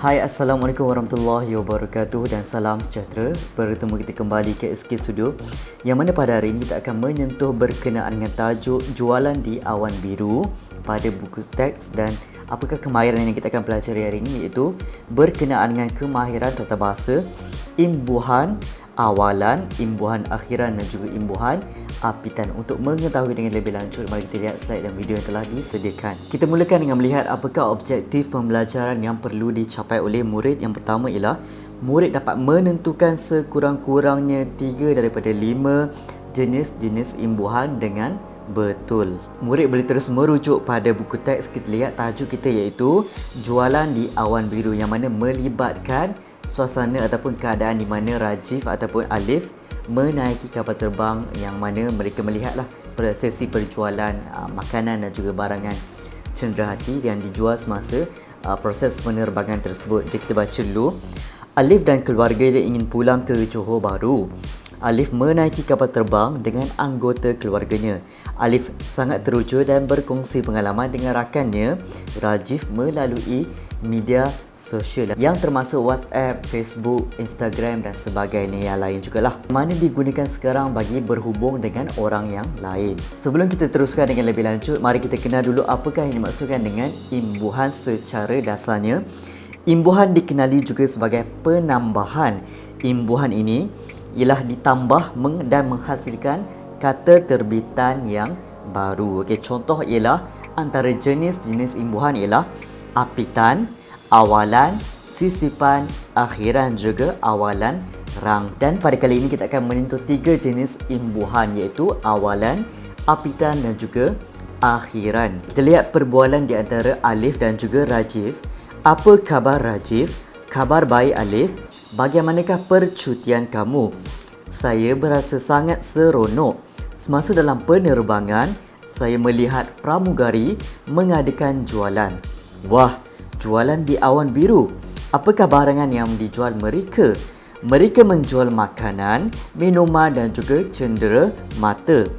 Hai, Assalamualaikum warahmatullahi wabarakatuh dan salam sejahtera. Bertemu kita kembali ke SK Studio, yang mana pada hari ini kita akan menyentuh berkenaan dengan tajuk Jualan di Awan Biru pada buku teks. Dan apakah kemahiran yang kita akan pelajari hari ini, iaitu berkenaan dengan kemahiran tata bahasa, imbuhan awalan, imbuhan akhiran dan juga imbuhan apitan. Untuk mengetahui dengan lebih lanjut, mari kita lihat slide dan video yang telah disediakan. Kita mulakan dengan melihat apakah objektif pembelajaran yang perlu dicapai oleh murid. Yang pertama ialah murid dapat menentukan sekurang-kurangnya 3 daripada 5 jenis-jenis imbuhan dengan betul. Murid boleh terus merujuk pada buku teks. Kita lihat tajuk kita iaitu Jualan di Awan Biru, yang mana melibatkan suasana ataupun keadaan di mana Rajif ataupun Alif menaiki kapal terbang, yang mana mereka melihatlah prosesi perjualan makanan dan juga barangan cenderahati yang dijual semasa proses penerbangan tersebut. Jadi kita baca dulu. Alif dan keluarga dia ingin pulang ke Johor Bahru. Alif menaiki kapal terbang dengan anggota keluarganya. Alif sangat teruja dan berkongsi pengalaman dengan rakannya Rajif melalui media sosial yang termasuk WhatsApp, Facebook, Instagram dan sebagainya yang lain jugalah, mana digunakan sekarang bagi berhubung dengan orang yang lain. Sebelum kita teruskan dengan lebih lanjut, mari kita kenal dulu apakah yang dimaksudkan dengan imbuhan secara dasarnya. Imbuhan dikenali juga sebagai penambahan. Imbuhan ini ialah ditambah dan menghasilkan kata terbitan yang baru. Okey, contoh ialah antara jenis-jenis imbuhan ialah apitan, awalan, sisipan, akhiran juga awalan rang. Dan pada kali ini kita akan menyentuh 3 jenis imbuhan, iaitu awalan, apitan dan juga akhiran. Kita lihat perbualan di antara Alif dan juga Rajif. Apa khabar Rajif? Khabar baik Alif. Bagaimanakah percutian kamu? Saya berasa sangat seronok. Semasa dalam penerbangan, saya melihat pramugari mengadakan jualan. Wah, jualan di Awan Biru. Apakah barangan yang dijual mereka? Mereka menjual makanan, minuman dan juga cendera mata.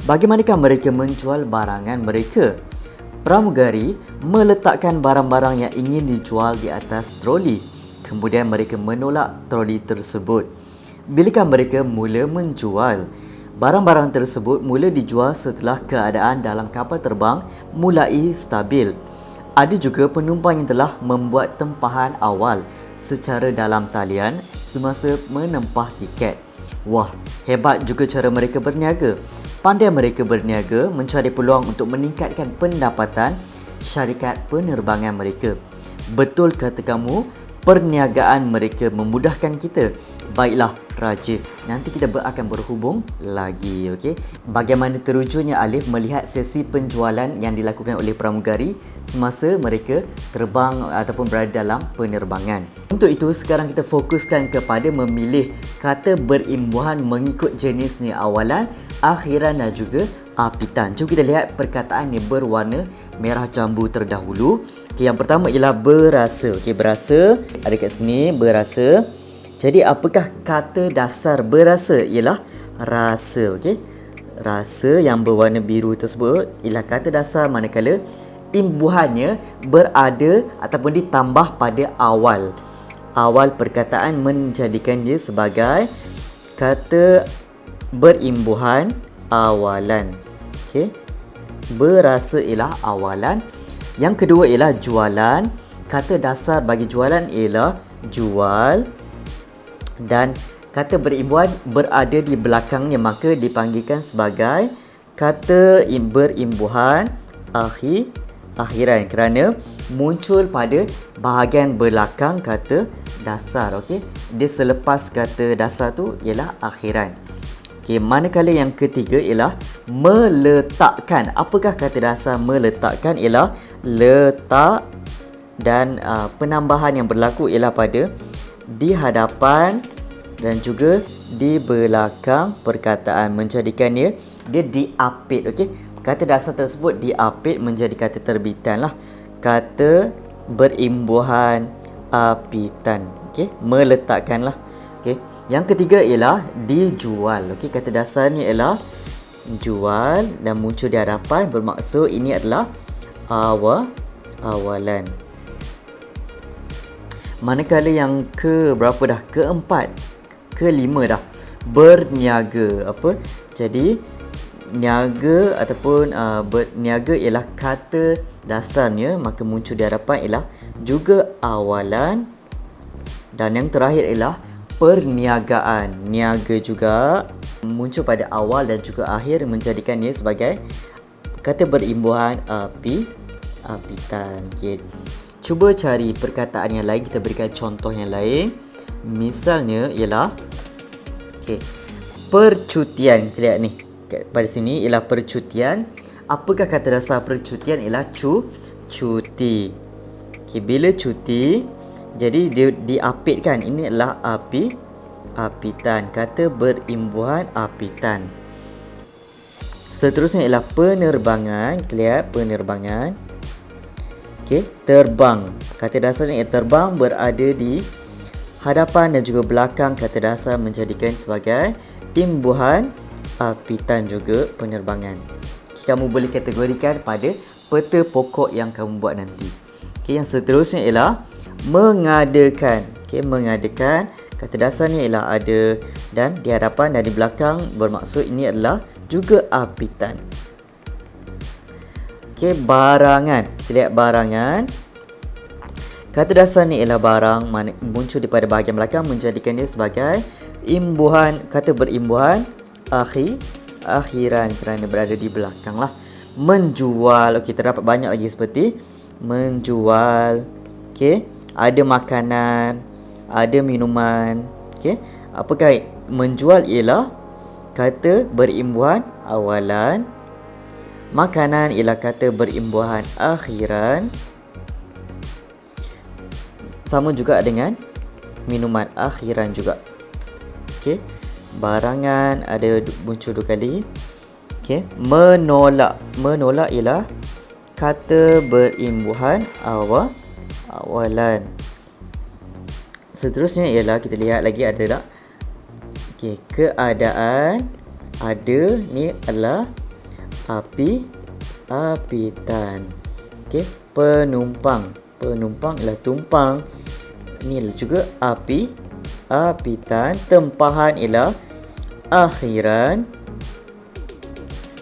Bagaimanakah mereka menjual barangan mereka? Pramugari meletakkan barang-barang yang ingin dijual di atas troli. Kemudian mereka menolak troli tersebut. Bilakah mereka mula menjual? Barang-barang tersebut mula dijual setelah keadaan dalam kapal terbang mulai stabil. Ada juga penumpang yang telah membuat tempahan awal secara dalam talian semasa menempah tiket. Wah, hebat juga cara mereka berniaga. Pandai mereka berniaga mencari peluang untuk meningkatkan pendapatan syarikat penerbangan mereka. Betul kata kamu, perniagaan mereka memudahkan kita. Baiklah Rajif, nanti kita akan berhubung lagi. Okey. Bagaimana terujudnya Alif melihat sesi penjualan yang dilakukan oleh pramugari semasa mereka terbang ataupun berada dalam penerbangan. Untuk itu sekarang kita fokuskan kepada memilih kata berimbuhan mengikut jenisnya, awalan, akhiran dan juga apitan. Jom kita lihat perkataan yang berwarna merah jambu terdahulu. Okay, yang pertama ialah berasa. Okay, berasa ada kat sini, berasa. Jadi apakah kata dasar berasa? Ialah rasa. Okay, rasa yang berwarna biru tersebut ialah kata dasar, manakala imbuhannya berada ataupun ditambah pada awal perkataan, menjadikan dia sebagai kata berimbuhan awalan. Okey, berasa ialah awalan. Yang kedua ialah jualan. Kata dasar bagi jualan ialah jual, dan kata berimbuhan berada di belakangnya, maka dipanggilkan sebagai kata berimbuhan akhiran kerana muncul pada bahagian belakang kata dasar. Okey, dia selepas kata dasar tu ialah akhiran. Okey, manakala yang ketiga ialah meletakkan. Apakah kata dasar meletakkan? Ialah letak, dan penambahan yang berlaku ialah pada di hadapan dan juga di belakang perkataan, menjadikannya dia diapit. Okey, kata dasar tersebut diapit menjadi kata terbitan lah. Kata berimbuhan apitan. Okey, meletakkan lah. Okey, yang ketiga ialah dijual. Okey, kata dasarnya ialah jual dan muncul di hadapan, bermaksud ini adalah awalan. Manakala yang ke berapa dah? Keempat, kelima dah. Berniaga. Apa? Jadi niaga ataupun berniaga ialah kata dasarnya, maka muncul di hadapan ialah juga awalan, dan yang terakhir ialah perniagaan. Niaga juga muncul pada awal dan juga akhir, menjadikannya sebagai kata berimbuhan apitan. Okay. Cuba cari perkataan yang lain, kita berikan contoh yang lain. Misalnya ialah percutian. Kita lihat ni, pada sini ialah percutian. Apakah kata dasar percutian? Ialah cuti. Bila cuti, jadi dia diapitkan. Ini adalah apitan. Kata berimbuhan apitan. Seterusnya ialah penerbangan. Kita lihat penerbangan. Terbang. Kata dasarnya ialah terbang, berada di hadapan dan juga belakang kata dasar, menjadikan sebagai imbuhan apitan juga penerbangan. Kamu boleh kategorikan pada peta pokok yang kamu buat nanti. Yang seterusnya ialah mengadakan. Mengadakan, kata dasarnya ialah ada, dan di hadapan dan di belakang bermaksud ini adalah juga apitan. Barangan. Kita lihat barangan. Kata dasarnya ialah barang, muncul daripada bahagian belakang, menjadikan dia sebagai imbuhan, kata berimbuhan akhiran, kerana berada di belakang lah. Menjual. Terdapat banyak lagi seperti menjual. Ada makanan, ada minuman. Apakah menjual? Ialah kata berimbuhan awalan. Makanan ialah kata berimbuhan akhiran. Sama juga dengan minuman akhiran juga. Barangan ada muncul 2 kali. Menolak. Menolak ialah kata berimbuhan awalan. Seterusnya ialah, kita lihat lagi ada tak? Keadaan. Ada, ni adalah apitan. Penumpang. Penumpang ialah tumpang. Ini adalah juga apitan. Tempahan ialah akhiran.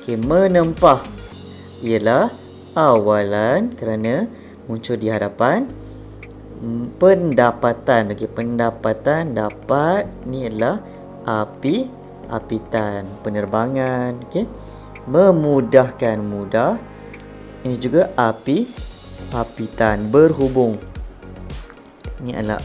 Menempah ialah awalan, kerana muncul di hadapan. Pendapatan. Pendapatan, dapat. Ini adalah apitan. Penerbangan. Memudahkan, mudah. Ini juga apitan. Berhubung. Ini adalah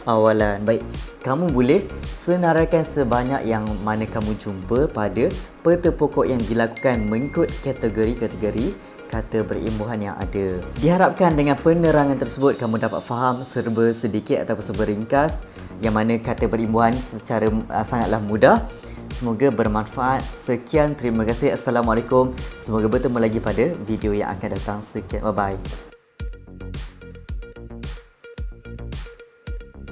awalan. Baik, kamu boleh senaraikan sebanyak yang mana kamu jumpa pada peta pokok yang dilakukan mengikut kategori-kategori kata berimbuhan yang ada. Diharapkan dengan penerangan tersebut kamu dapat faham serba sedikit ataupun serba ringkas yang mana kata berimbuhan secara sangatlah mudah. Semoga bermanfaat. Sekian, terima kasih. Assalamualaikum. Semoga bertemu lagi pada video yang akan datang. Sekian, bye-bye.